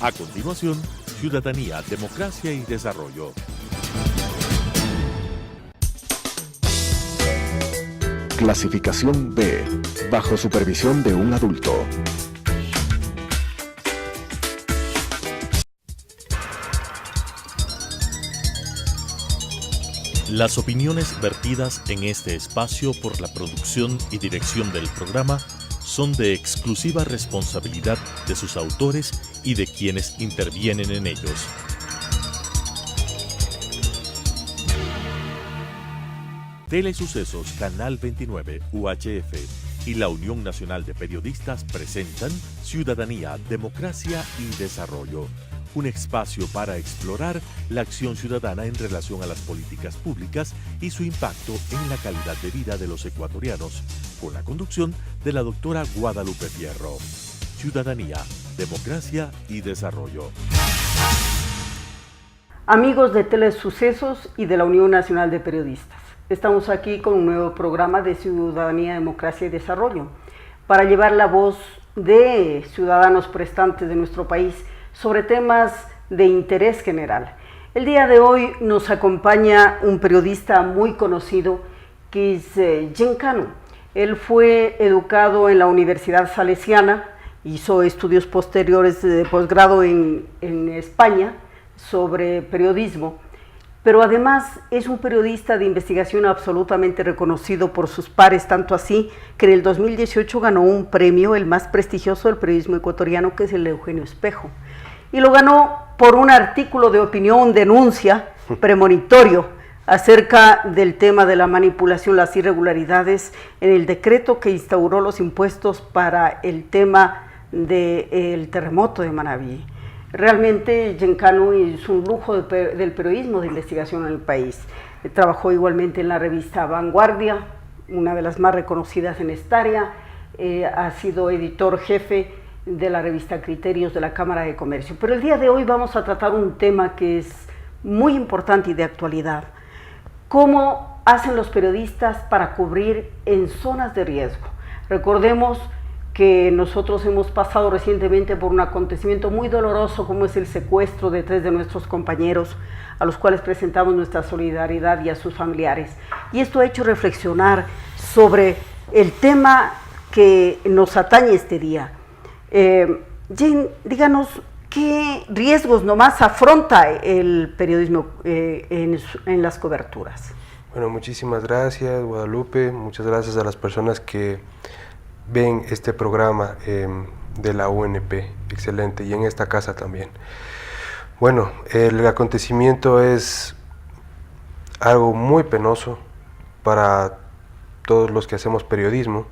A continuación, Ciudadanía, Democracia y Desarrollo. Clasificación B, bajo supervisión de un adulto. Las opiniones vertidas en este espacio por la producción y dirección del programa son de exclusiva responsabilidad de sus autores y de quienes intervienen en ellos. Telesucesos Canal 29 UHF y la Unión Nacional de Periodistas presentan Ciudadanía, Democracia y Desarrollo, un espacio para explorar la acción ciudadana en relación a las políticas públicas y su impacto en la calidad de vida de los ecuatorianos, con la conducción de la doctora Guadalupe Fierro. Ciudadanía, Democracia y Desarrollo. Amigos de Telesucesos y de la Unión Nacional de Periodistas, estamos aquí con un nuevo programa de Ciudadanía, Democracia y Desarrollo para llevar la voz de ciudadanos prestantes de nuestro país sobre temas de interés general. El día de hoy nos acompaña un periodista muy conocido que es Giancano. Él fue educado en la Universidad Salesiana, hizo estudios posteriores de posgrado en España sobre periodismo, pero además es un periodista de investigación absolutamente reconocido por sus pares, tanto así que en el 2018 ganó un premio, el más prestigioso del periodismo ecuatoriano, que es el Eugenio Espejo. Y lo ganó por un artículo de opinión, denuncia, premonitorio, acerca del tema de la manipulación, las irregularidades en el decreto que instauró los impuestos para el tema del terremoto de Manabí. Realmente Giancano es un lujo del periodismo de investigación en el país. Trabajó igualmente en la revista Vanguardia, una de las más reconocidas en esta área. Ha sido editor jefe de la revista Criterios de la Cámara de Comercio. Pero el día de hoy vamos a tratar un tema que es muy importante y de actualidad. ¿Cómo hacen los periodistas para cubrir en zonas de riesgo? Recordemos que nosotros hemos pasado recientemente por un acontecimiento muy doloroso como es el secuestro de 3 de nuestros compañeros, a los cuales presentamos nuestra solidaridad y a sus familiares. Y esto ha hecho reflexionar sobre el tema que nos atañe este día. Jean, díganos, ¿qué riesgos nomás afronta el periodismo en las coberturas? Bueno, muchísimas gracias, Guadalupe. Muchas gracias a las personas que ven este programa de la UNP, excelente, y en esta casa también. Bueno, el acontecimiento es algo muy penoso para todos los que hacemos periodismo.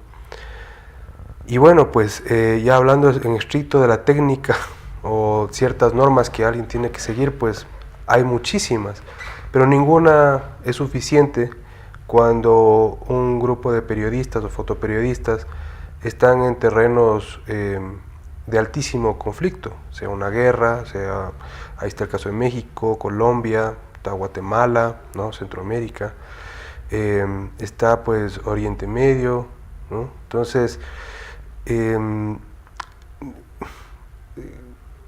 Y bueno, pues ya hablando en estricto de la técnica o ciertas normas que alguien tiene que seguir, pues hay muchísimas, pero ninguna es suficiente cuando un grupo de periodistas o fotoperiodistas están en terrenos de altísimo conflicto, sea una guerra, ahí está el caso de México, Colombia, está Guatemala, ¿no? Centroamérica, está pues Oriente Medio, ¿no? Entonces,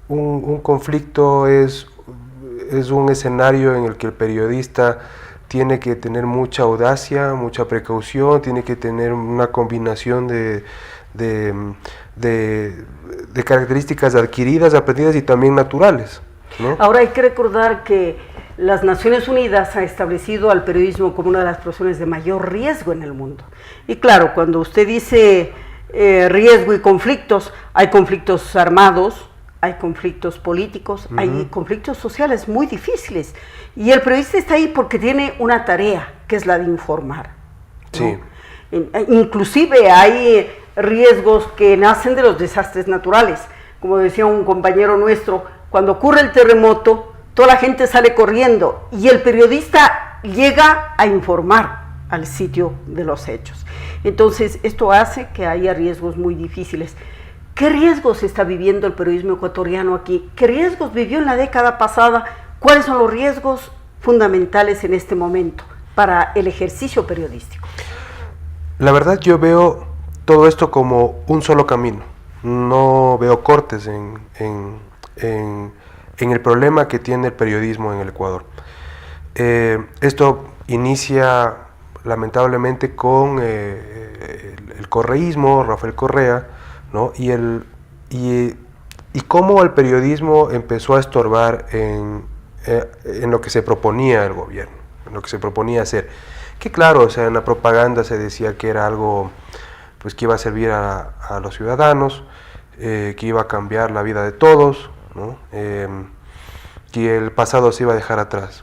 un conflicto es un escenario en el que el periodista tiene que tener mucha audacia, mucha precaución, tiene que tener una combinación de características adquiridas, aprendidas y también naturales, ¿no? Ahora hay que recordar que las Naciones Unidas ha establecido al periodismo como una de las profesiones de mayor riesgo en el mundo. Y claro, cuando usted dice riesgo y conflictos, hay conflictos armados, hay conflictos políticos, hay conflictos sociales muy difíciles. Y el periodista está ahí porque tiene una tarea, que es la de informar, ¿no? Sí. Inclusive hay riesgos que nacen de los desastres naturales. Como decía un compañero nuestro, cuando ocurre el terremoto, toda la gente sale corriendo y el periodista llega a informar al sitio de los hechos. Entonces, esto hace que haya riesgos muy difíciles. ¿Qué riesgos está viviendo el periodismo ecuatoriano aquí? ¿Qué riesgos vivió en la década pasada? ¿Cuáles son los riesgos fundamentales en este momento para el ejercicio periodístico? La verdad, yo veo todo esto como un solo camino. No veo cortes en en el problema que tiene el periodismo en el Ecuador. Esto inicia lamentablemente con el correísmo, Rafael Correa, ¿no? y cómo el periodismo empezó a estorbar en lo que se proponía el gobierno, en lo que se proponía hacer. Que claro, o sea, en la propaganda se decía que era algo pues, que iba a servir a los ciudadanos, que iba a cambiar la vida de todos, ¿no? Que el pasado se iba a dejar atrás.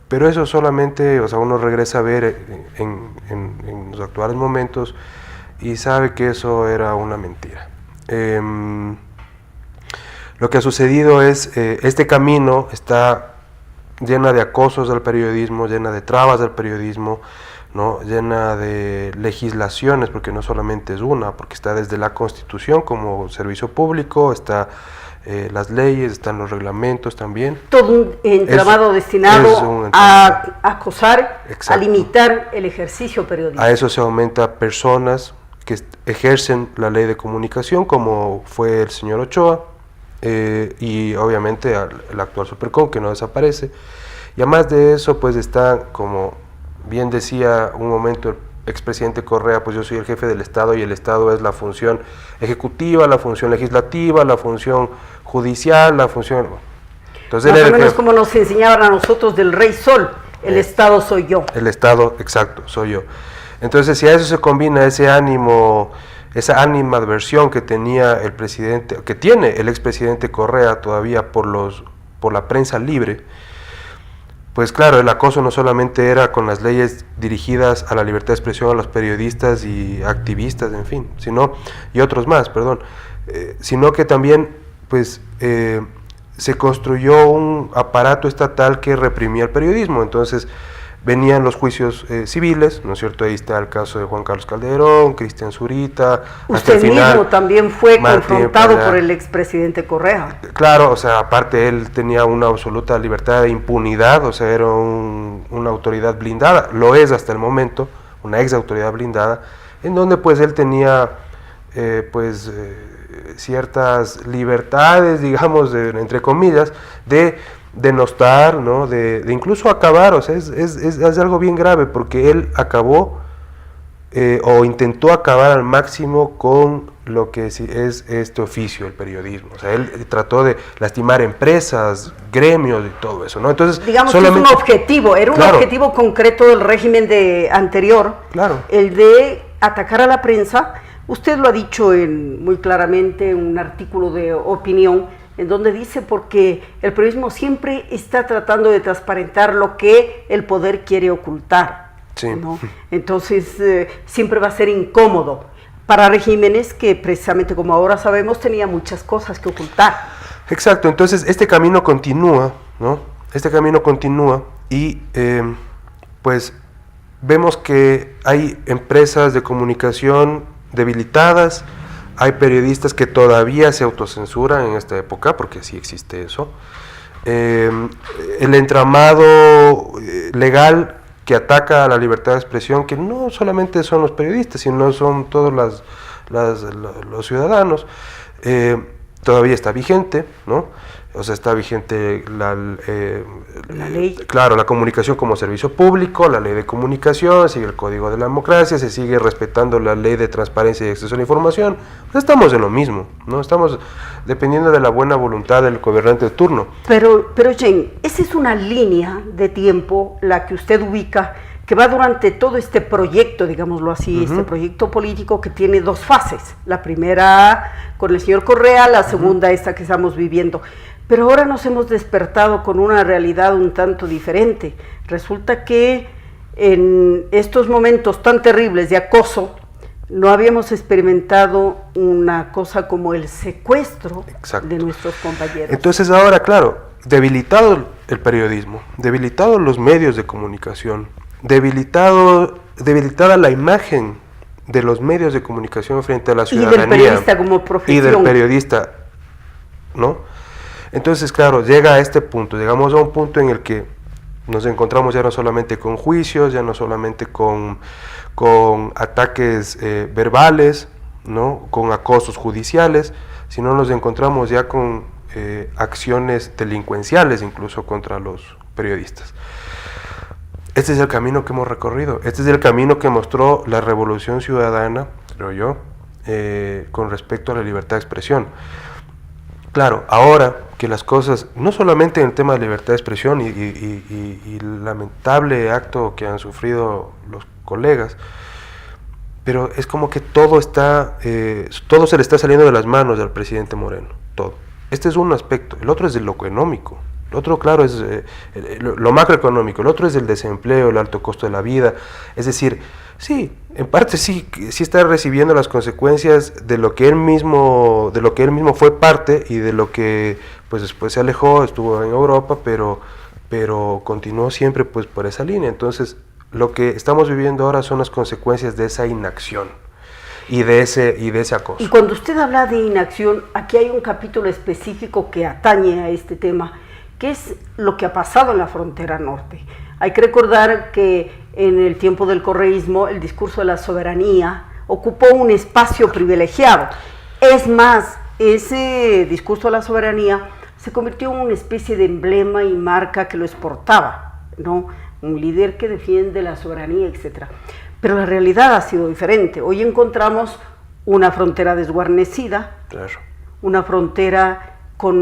Pero eso solamente, o sea, uno regresa a ver en los actuales momentos y sabe que eso era una mentira. Lo que ha sucedido es, este camino está llena de acosos al periodismo, llena de trabas al periodismo, ¿no? Llena de legislaciones, porque no solamente es una, porque está desde la Constitución como servicio público, está las leyes, están los reglamentos también. Todo un entramado destinado a acosar, exacto, a limitar el ejercicio periodístico. A eso se aumenta personas que ejercen la ley de comunicación, como fue el señor Ochoa, y obviamente el actual Supercom, que no desaparece. Y además de eso, pues está, como bien decía un momento el expresidente Correa, pues yo soy el jefe del Estado y el Estado es la función ejecutiva, la función legislativa, la función judicial, la función... Entonces, más o menos como nos enseñaban a nosotros del Rey Sol, el Estado soy yo. El Estado, exacto, soy yo. Entonces, si a eso se combina ese ánimo, esa animadversión que tenía el presidente, que tiene el expresidente Correa todavía por la prensa libre, pues claro, el acoso no solamente era con las leyes dirigidas a la libertad de expresión a los periodistas y activistas, en fin, y otros más, sino que también pues se construyó un aparato estatal que reprimía el periodismo. Entonces venían los juicios civiles, ¿no es cierto? Ahí está el caso de Juan Carlos Calderón, Cristian Zurita. Usted mismo también fue confrontado por el expresidente Correa. Claro, o sea, aparte él tenía una absoluta libertad de impunidad, o sea, era una autoridad blindada, lo es hasta el momento, una ex autoridad blindada, en donde pues él tenía ciertas libertades, digamos, entre comillas, de denostar, ¿no? de incluso acabar, o sea, es algo bien grave, porque él acabó o intentó acabar al máximo con lo que es este oficio, el periodismo. O sea, él trató de lastimar empresas, gremios y todo eso, ¿no? Entonces, digamos que es un objetivo, era un objetivo concreto del régimen anterior, el de atacar a la prensa. Usted lo ha dicho muy claramente en un artículo de opinión, en donde dice porque el periodismo siempre está tratando de transparentar lo que el poder quiere ocultar, sí, ¿no? Entonces siempre va a ser incómodo para regímenes que precisamente como ahora sabemos tenía muchas cosas que ocultar. Exacto, entonces este camino continúa, ¿no? Este camino continúa y pues vemos que hay empresas de comunicación debilitadas, hay periodistas que todavía se autocensuran en esta época, porque sí existe eso. El entramado legal que ataca a la libertad de expresión, que no solamente son los periodistas, sino son todos los ciudadanos, todavía está vigente, ¿no? O sea, está vigente la ley. Claro, la comunicación como servicio público, la ley de comunicación, sigue el Código de la Democracia, se sigue respetando la ley de transparencia y acceso a la información. Pues estamos en lo mismo, ¿no? Estamos dependiendo de la buena voluntad del gobernante de turno. Pero Jane, esa es una línea de tiempo, la que usted ubica, que va durante todo este proyecto, digámoslo así, este proyecto político que tiene dos fases. La primera con el señor Correa, la segunda esta que estamos viviendo. Pero ahora nos hemos despertado con una realidad un tanto diferente. Resulta que en estos momentos tan terribles de acoso, no habíamos experimentado una cosa como el secuestro de nuestros compañeros. Entonces ahora, claro, debilitado el periodismo, los medios de comunicación, debilitada la imagen de los medios de comunicación frente a la ciudadanía. Y del periodista como profesión. Y del periodista, ¿no? Entonces, claro, llegamos a un punto en el que nos encontramos ya no solamente con juicios, ya no solamente con ataques verbales, ¿no? Con acosos judiciales, sino nos encontramos ya con acciones delincuenciales incluso contra los periodistas. Este es el camino que hemos recorrido, este es el camino que mostró la Revolución Ciudadana, creo yo, con respecto a la libertad de expresión. Claro, ahora que las cosas, no solamente en el tema de libertad de expresión y el lamentable acto que han sufrido los colegas, pero es como que todo se le está saliendo de las manos al presidente Moreno, todo. Este es un aspecto, el otro es de lo económico, el otro, claro, es lo macroeconómico, el otro es el desempleo, el alto costo de la vida, es decir, sí, en parte sí está recibiendo las consecuencias de lo que él mismo fue parte y de lo que pues después se alejó, estuvo en Europa, pero continuó siempre pues por esa línea. Entonces, lo que estamos viviendo ahora son las consecuencias de esa inacción y de ese acoso. Y cuando usted habla de inacción, aquí hay un capítulo específico que atañe a este tema, que es lo que ha pasado en la frontera norte. Hay que recordar que en el tiempo del correísmo el discurso de la soberanía ocupó un espacio privilegiado. Es más, ese discurso de la soberanía se convirtió en una especie de emblema y marca que lo exportaba, ¿no? Un líder que defiende la soberanía, etc. Pero la realidad ha sido diferente. Hoy encontramos una frontera desguarnecida, Claro. una frontera con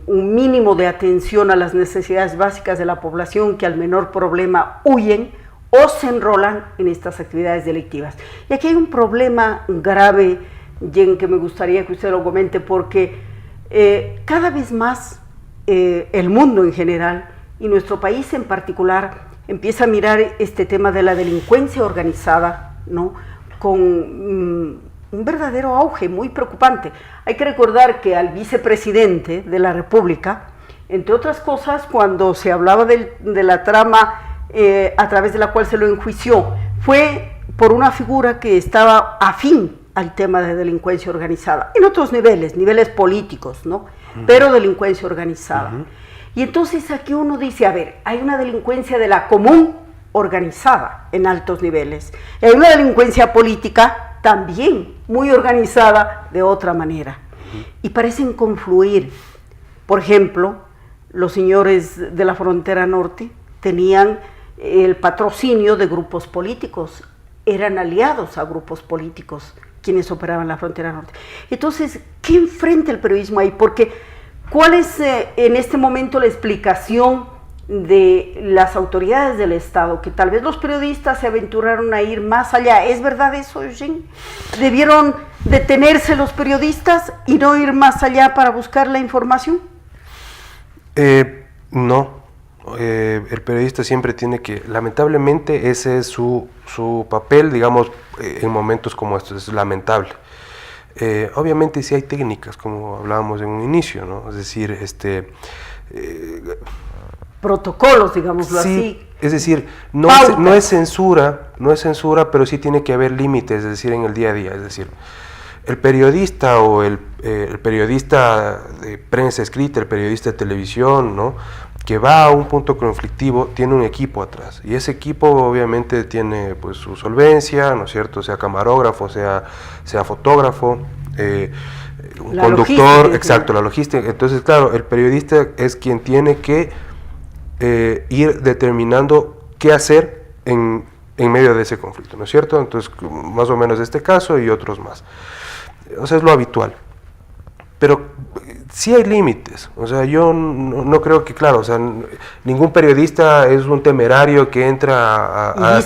un mínimo de atención a las necesidades básicas de la población que al menor problema huyen o se enrolan en estas actividades delictivas. Y aquí hay un problema grave, Jen, que me gustaría que usted lo comente, porque cada vez más el mundo en general y nuestro país en particular empieza a mirar este tema de la delincuencia organizada, ¿no?, con un verdadero auge muy preocupante. Hay que recordar que al vicepresidente de la República, entre otras cosas, cuando se hablaba de la trama a través de la cual se lo enjuició, fue por una figura que estaba afín al tema de delincuencia organizada, en otros niveles políticos, ¿no? Pero delincuencia organizada. Y entonces aquí uno dice, a ver, hay una delincuencia de la común organizada en altos niveles, y hay una delincuencia política también muy organizada de otra manera, y parecen confluir. Por ejemplo, los señores de la frontera norte tenían el patrocinio de grupos políticos, eran aliados a grupos políticos quienes operaban en la frontera norte. Entonces, ¿qué enfrenta el periodismo ahí? Porque, ¿cuál es en este momento la explicación de las autoridades del Estado? Que tal vez los periodistas se aventuraron a ir más allá. ¿Es verdad eso, Eugene? ¿Debieron detenerse los periodistas y no ir más allá para buscar la información? No. El periodista siempre tiene que, lamentablemente ese es su papel, digamos, en momentos como estos, es lamentable. Obviamente sí hay técnicas, como hablábamos en un inicio, ¿no? Es decir, protocolos, digámoslo sí, así. Es decir, no es censura, pero sí tiene que haber límites, es decir, en el día a día. Es decir, el periodista o el periodista de prensa escrita, el periodista de televisión, ¿no?, que va a un punto conflictivo, tiene un equipo atrás, y ese equipo obviamente tiene pues su solvencia, ¿no es cierto?, sea camarógrafo, sea fotógrafo, un conductor, exacto, la logística. Entonces, claro, el periodista es quien tiene que ir determinando qué hacer en medio de ese conflicto, ¿no es cierto? Entonces, más o menos este caso y otros más. O sea, es lo habitual. Pero sí hay límites, o sea, yo no creo que, claro, o sea, ningún periodista es un temerario que entra a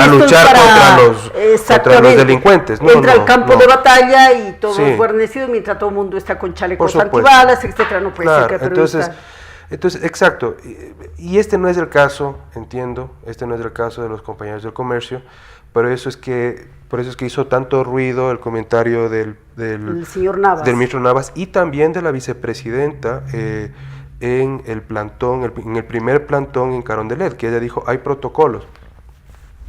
luchar contra los delincuentes. No, entra al campo de batalla y todo guarnecido mientras todo el mundo está con chalecos antibalas, etcétera. No puede ser que el periodista... Entonces, exacto, y este no es el caso, entiendo, este no es el caso de los compañeros del comercio, por eso es que hizo tanto ruido el comentario del señor Navas, del ministro Navas, y también de la vicepresidenta en el plantón, en el primer plantón en Carondelet, que ella dijo, hay protocolos.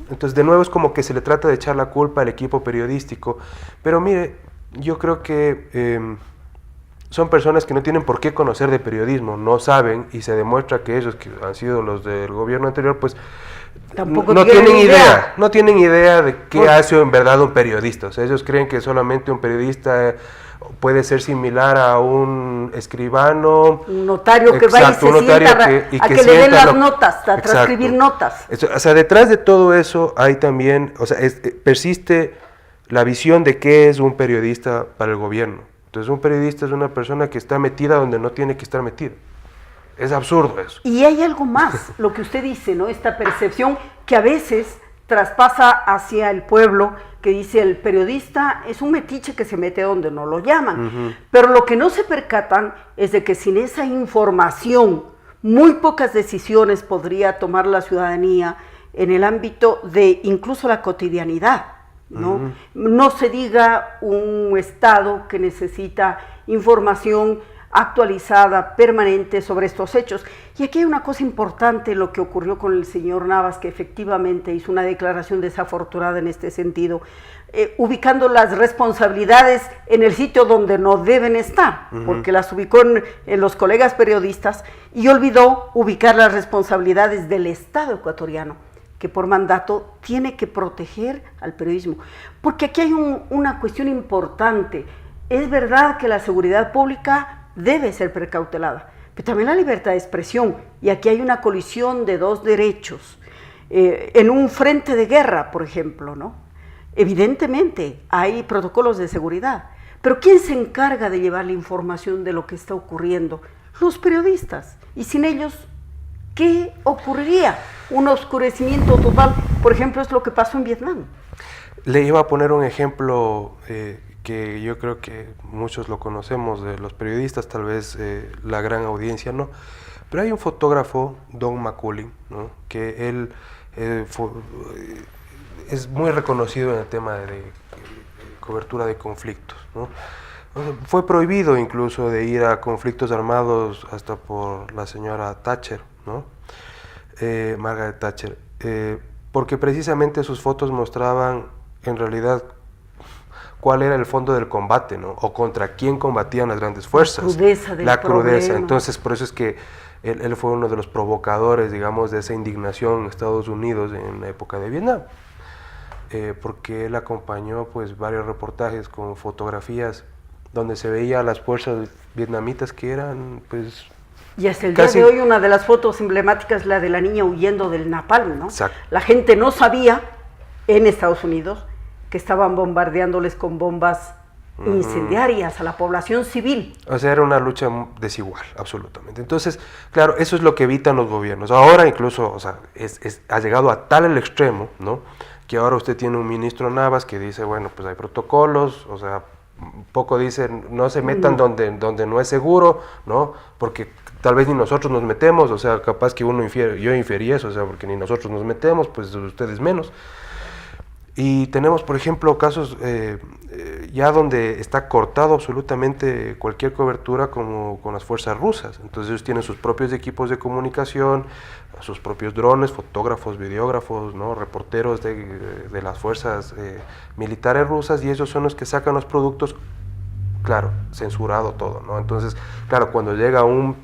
Entonces, de nuevo es como que se le trata de echar la culpa al equipo periodístico, pero mire, yo creo que son personas que no tienen por qué conocer de periodismo, no saben, y se demuestra que ellos, que han sido los del gobierno anterior, pues tampoco no tienen idea de qué hace en verdad un periodista. O sea, ellos creen que solamente un periodista puede ser similar a un escribano. Un notario que exacto, va y se sienta a que le den las notas, a transcribir notas. O sea, detrás de todo eso hay también, o sea, persiste la visión de qué es un periodista para el gobierno. Entonces un periodista es una persona que está metida donde no tiene que estar metida. Es absurdo eso. Y hay algo más, lo que usted dice, ¿no? Esta percepción que a veces traspasa hacia el pueblo, que dice el periodista es un metiche que se mete donde no lo llaman. Pero lo que no se percatan es de que sin esa información, muy pocas decisiones podría tomar la ciudadanía en el ámbito de incluso la cotidianidad, ¿no? No se diga un Estado que necesita información actualizada, permanente sobre estos hechos. Y aquí hay una cosa importante, lo que ocurrió con el señor Navas, que efectivamente hizo una declaración desafortunada en este sentido, ubicando las responsabilidades en el sitio donde no deben estar, porque las ubicó en los colegas periodistas y olvidó ubicar las responsabilidades del Estado ecuatoriano, que por mandato tiene que proteger al periodismo. Porque aquí hay una cuestión importante. Es verdad que la seguridad pública debe ser precautelada, pero también la libertad de expresión, y aquí hay una colisión de dos derechos. En un frente de guerra, por ejemplo, ¿no? Evidentemente hay protocolos de seguridad, pero ¿quién se encarga de llevar la información de lo que está ocurriendo? Los periodistas, y sin ellos, ¿qué ocurriría? Un oscurecimiento total, por ejemplo, es lo que pasó en Vietnam. Le iba a poner un ejemplo que yo creo que muchos lo conocemos de los periodistas, tal vez la gran audiencia no, pero hay un fotógrafo, Don McCullin, ¿no? Que él es muy reconocido en el tema de cobertura de conflictos, ¿no? O sea, fue prohibido incluso de ir a conflictos armados hasta por la señora Thatcher, ¿no? Margaret Thatcher, porque precisamente sus fotos mostraban en realidad cuál era el fondo del combate, ¿no? O contra quién combatían las grandes fuerzas. La crudeza. Entonces, por eso es que él fue uno de los provocadores, digamos, de esa indignación en Estados Unidos en la época de Vietnam. Porque él acompañó pues varios reportajes con fotografías donde se veía a las fuerzas vietnamitas que eran pues... Y hasta el día de hoy una de las fotos emblemáticas es la de la niña huyendo del napalm, ¿no? Exacto. La gente no sabía en Estados Unidos que estaban bombardeándoles con bombas incendiarias a la población civil. O sea, era una lucha desigual, absolutamente. Entonces, claro, eso es lo que evitan los gobiernos. Ahora incluso, o sea, ha llegado a tal el extremo, ¿no? Que ahora usted tiene un ministro Navas que dice, bueno, pues hay protocolos, o sea, poco dicen, no se metan donde no es seguro, ¿no? Porque tal vez ni nosotros nos metemos, o sea, capaz que yo inferí eso, o sea, porque ni nosotros nos metemos, pues ustedes menos. Y tenemos, por ejemplo, casos ya donde está cortado absolutamente cualquier cobertura como con las fuerzas rusas. Entonces ellos tienen sus propios equipos de comunicación, sus propios drones, fotógrafos, videógrafos, ¿no? Reporteros de las fuerzas militares rusas, y ellos son los que sacan los productos, claro, censurado todo, ¿no? Entonces, claro, cuando llega un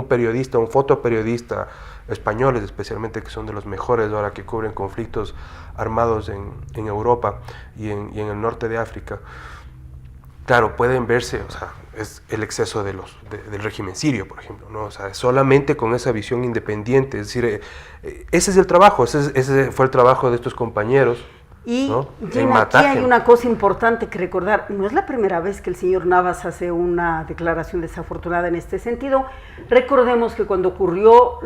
periodista, un fotoperiodista, españoles especialmente, que son de los mejores ahora que cubren conflictos armados en Europa y en el norte de África, claro, pueden verse, o sea, es el exceso del régimen sirio, por ejemplo, ¿no? O sea, solamente con esa visión independiente, es decir, ese es el trabajo, ese fue el trabajo de estos compañeros. Y ¿no? aquí hay una cosa importante que recordar, no es la primera vez que el señor Navas hace una declaración desafortunada en este sentido. Recordemos que cuando ocurrió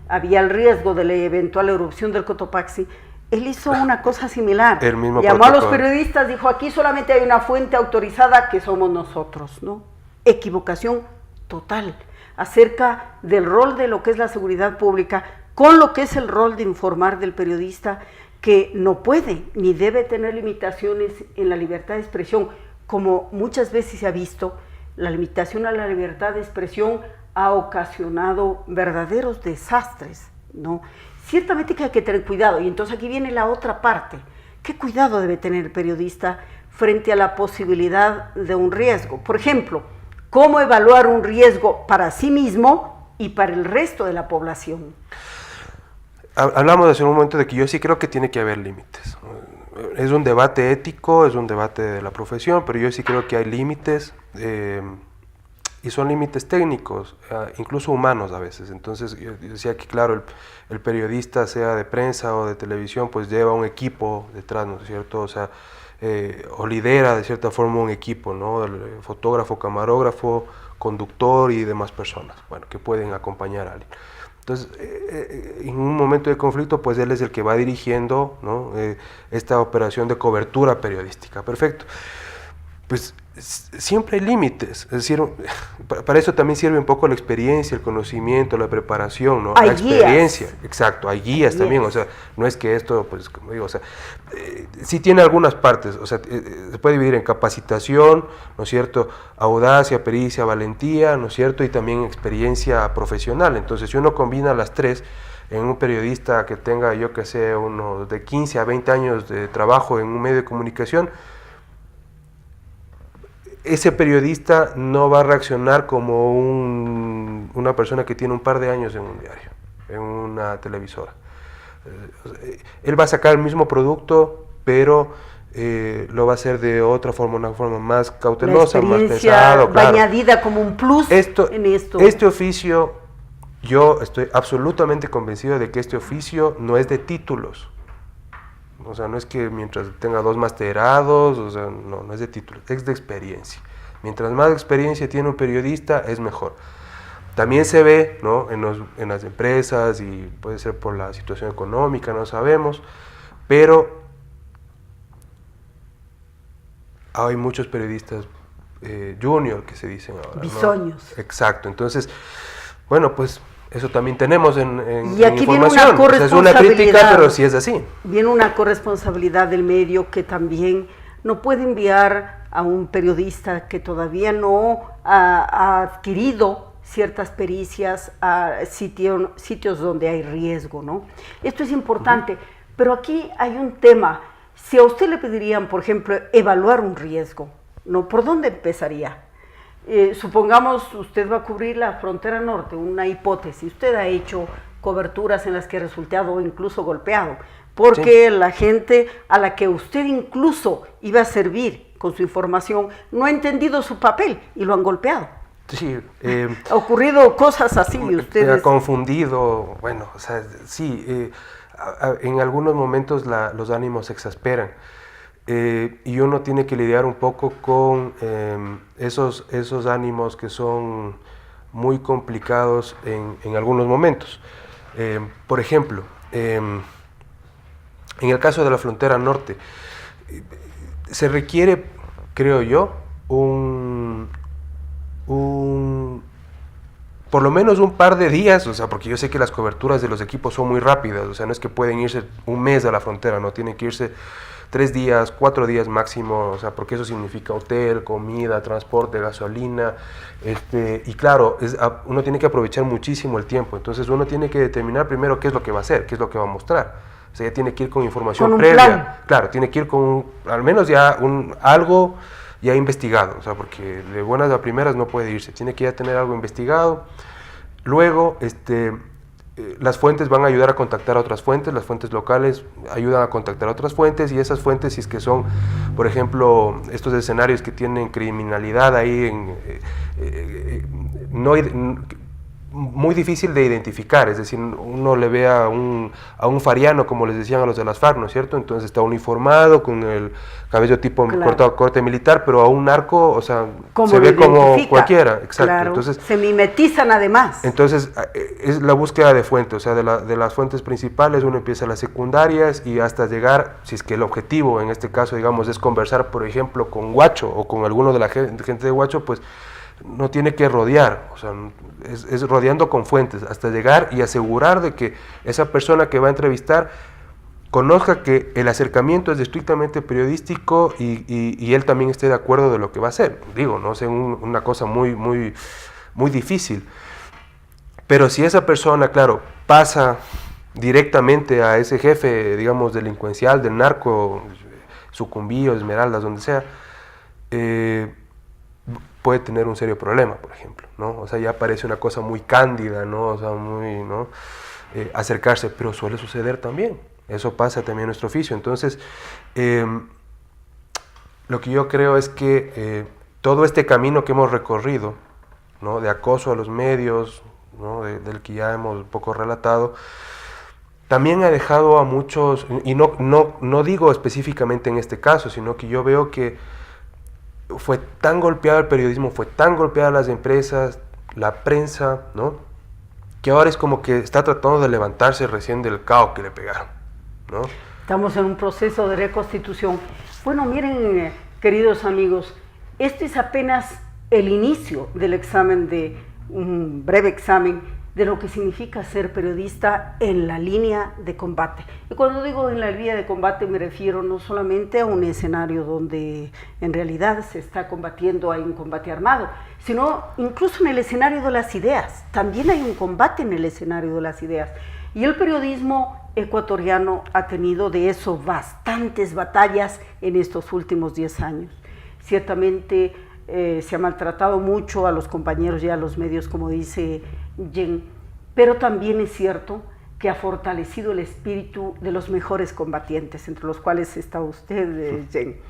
había el riesgo de la eventual erupción del Cotopaxi, él hizo una cosa similar. El mismo llamó protocolo. A los periodistas, dijo, aquí solamente hay una fuente autorizada que somos nosotros, ¿no? Equivocación total acerca del rol de lo que es la seguridad pública con lo que es el rol de informar del periodista, que no puede ni debe tener limitaciones en la libertad de expresión. Como muchas veces se ha visto, la limitación a la libertad de expresión ha ocasionado verdaderos desastres, ¿no? Ciertamente que hay que tener cuidado, y entonces aquí viene la otra parte. ¿Qué cuidado debe tener el periodista frente a la posibilidad de un riesgo? Por ejemplo, ¿cómo evaluar un riesgo para sí mismo y para el resto de la población? Hablamos hace un momento de que yo sí creo que tiene que haber límites. es un debate ético, es un debate de la profesión, pero yo sí creo que hay límites, y son límites técnicos, incluso humanos a veces. Entonces yo decía que claro, el periodista, sea de prensa o de televisión, pues lleva un equipo detrás, ¿no es cierto? O sea, o lidera de cierta forma un equipo, ¿no? El fotógrafo, camarógrafo, conductor y demás personas, bueno, que pueden acompañar a alguien. Entonces, en un momento de conflicto, pues él es el que va dirigiendo, ¿no? Esta operación de cobertura periodística. Perfecto. Pues siempre hay límites, es decir, para eso también sirve un poco la experiencia, el conocimiento, la preparación, ¿no? Hay la experiencia, guías. exacto, hay guías también, o sea, no es que esto, pues, como digo, o sea, sí tiene algunas partes, o sea, se puede dividir en capacitación, ¿no es cierto?, audacia, pericia, valentía, ¿no es cierto?, y también experiencia profesional. Entonces, si uno combina las tres, en un periodista que tenga, yo que sé, unos de 15 a 20 años de trabajo en un medio de comunicación, ese periodista no va a reaccionar como una persona que tiene un par de años en un diario, en una televisora. Él va a sacar el mismo producto, pero lo va a hacer de otra forma, una forma más cautelosa, más pensado. Va añadida como un plus en esto. Este oficio, yo estoy absolutamente convencido de que este oficio no es de títulos. O sea, no es que mientras tenga 2 masterados, o sea, no es de título, es de experiencia. Mientras más experiencia tiene un periodista, es mejor. También se ve, ¿no?, en las empresas, y puede ser por la situación económica, no sabemos, pero hay muchos periodistas junior que se dicen ahora, ¿no? Bisoños. Exacto, entonces, bueno, pues eso también tenemos en y aquí información. Viene una corresponsabilidad, o sea, es una crítica, pero sí es así. Viene una corresponsabilidad del medio que también no puede enviar a un periodista que todavía no ha adquirido ciertas pericias a sitios donde hay riesgo, ¿no? Esto es importante, pero aquí hay un tema. Si a usted le pedirían, por ejemplo, evaluar un riesgo, ¿no?, ¿por dónde empezaría? Supongamos usted va a cubrir la frontera norte, una hipótesis, usted ha hecho coberturas en las que ha resultado incluso golpeado, porque sí, la gente a la que usted incluso iba a servir con su información no ha entendido su papel y lo han golpeado. Sí, ha ocurrido cosas así. Ustedes ha confundido, bueno, o sea, sí, en algunos momentos los ánimos se exasperan. Y uno tiene que lidiar un poco con esos ánimos que son muy complicados en algunos momentos. Por ejemplo, en el caso de la frontera norte, se requiere, creo yo, por lo menos un par de días, o sea, porque yo sé que las coberturas de los equipos son muy rápidas, o sea, no es que pueden irse un mes a la frontera, no, tienen que irse 3 días, 4 días máximo, o sea, porque eso significa hotel, comida, transporte, gasolina, y claro, uno tiene que aprovechar muchísimo el tiempo. Entonces uno tiene que determinar primero qué es lo que va a hacer, qué es lo que va a mostrar. O sea, ya tiene que ir con información previa. Plan. Claro, tiene que ir con al menos ya algo ya investigado, o sea, porque de buenas a primeras no puede irse, tiene que ya tener algo investigado. Luego, las fuentes van a ayudar a contactar a otras fuentes, las fuentes locales ayudan a contactar a otras fuentes, y esas fuentes, si es que son, por ejemplo, estos escenarios que tienen criminalidad ahí, muy difícil de identificar, es decir, uno le ve a un fariano, como les decían a los de las FARC, ¿no es cierto? Entonces está uniformado, con el cabello tipo corte militar, pero a un narco, o sea, se ve como cualquiera, exacto. Claro. Entonces, se mimetizan además. Entonces, es la búsqueda de fuentes, o sea, de las fuentes principales, uno empieza las secundarias y hasta llegar, si es que el objetivo, en este caso, digamos, es conversar, por ejemplo, con Huacho o con alguno de la gente de Huacho, pues no tiene que rodear, o sea, es rodeando con fuentes hasta llegar y asegurar de que esa persona que va a entrevistar conozca que el acercamiento es estrictamente periodístico y él también esté de acuerdo de lo que va a hacer. Digo, no es una cosa muy difícil, pero si esa persona, claro, pasa directamente a ese jefe, digamos, delincuencial, del narco, Sucumbíos, Esmeraldas, donde sea, puede tener un serio problema, por ejemplo, ¿no? O sea, ya parece una cosa muy cándida, ¿no? O sea, muy, ¿no? Acercarse, pero suele suceder también. Eso pasa también en nuestro oficio. Entonces, lo que yo creo es que todo este camino que hemos recorrido, ¿no?, de acoso a los medios, ¿no?, del que ya hemos un poco relatado, también ha dejado a muchos, y no digo específicamente en este caso, sino que yo veo que fue tan golpeado el periodismo, fue tan golpeada las empresas, la prensa, ¿no?, que ahora es como que está tratando de levantarse recién del caos que le pegaron, ¿no? Estamos en un proceso de reconstitución. Bueno, miren, queridos amigos, este es apenas el inicio del examen, de un breve examen de lo que significa ser periodista en la línea de combate. Y cuando digo en la línea de combate me refiero no solamente a un escenario donde en realidad se está combatiendo, hay un combate armado, sino incluso en el escenario de las ideas. También hay un combate en el escenario de las ideas. Y el periodismo ecuatoriano ha tenido de eso bastantes batallas en estos últimos 10 años. Ciertamente se ha maltratado mucho a los compañeros y a los medios, como dice Jen, pero también es cierto que ha fortalecido el espíritu de los mejores combatientes, entre los cuales está usted, Jen.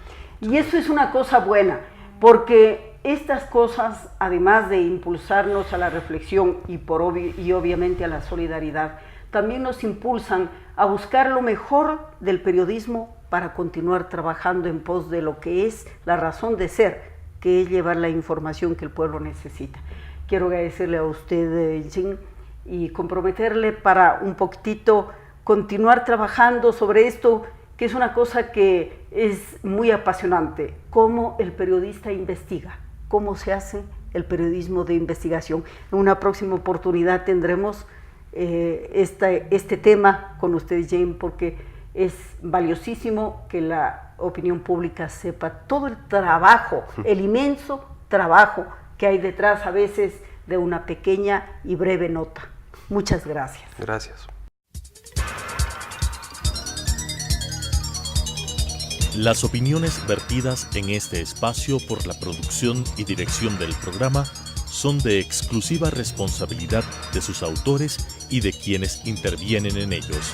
Y eso es una cosa buena, porque estas cosas, además de impulsarnos a la reflexión y obviamente a la solidaridad, también nos impulsan a buscar lo mejor del periodismo para continuar trabajando en pos de lo que es la razón de ser, que es llevar la información que el pueblo necesita. Quiero agradecerle a usted, Jen, y comprometerle para un poquitito continuar trabajando sobre esto, que es una cosa que es muy apasionante, cómo el periodista investiga, cómo se hace el periodismo de investigación. En una próxima oportunidad tendremos este tema con usted, Jen, porque es valiosísimo que la opinión pública sepa todo el trabajo, el inmenso trabajo que hay detrás a veces de una pequeña y breve nota. Muchas gracias. Gracias. Las opiniones vertidas en este espacio por la producción y dirección del programa son de exclusiva responsabilidad de sus autores y de quienes intervienen en ellos.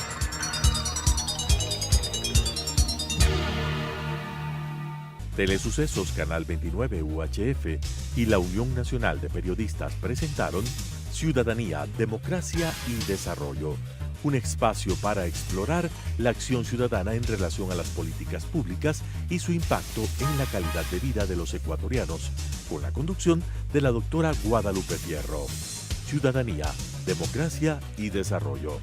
Telesucesos Canal 29 UHF y la Unión Nacional de Periodistas presentaron Ciudadanía, Democracia y Desarrollo, un espacio para explorar la acción ciudadana en relación a las políticas públicas y su impacto en la calidad de vida de los ecuatorianos, con la conducción de la doctora Guadalupe Fierro. Ciudadanía, Democracia y Desarrollo.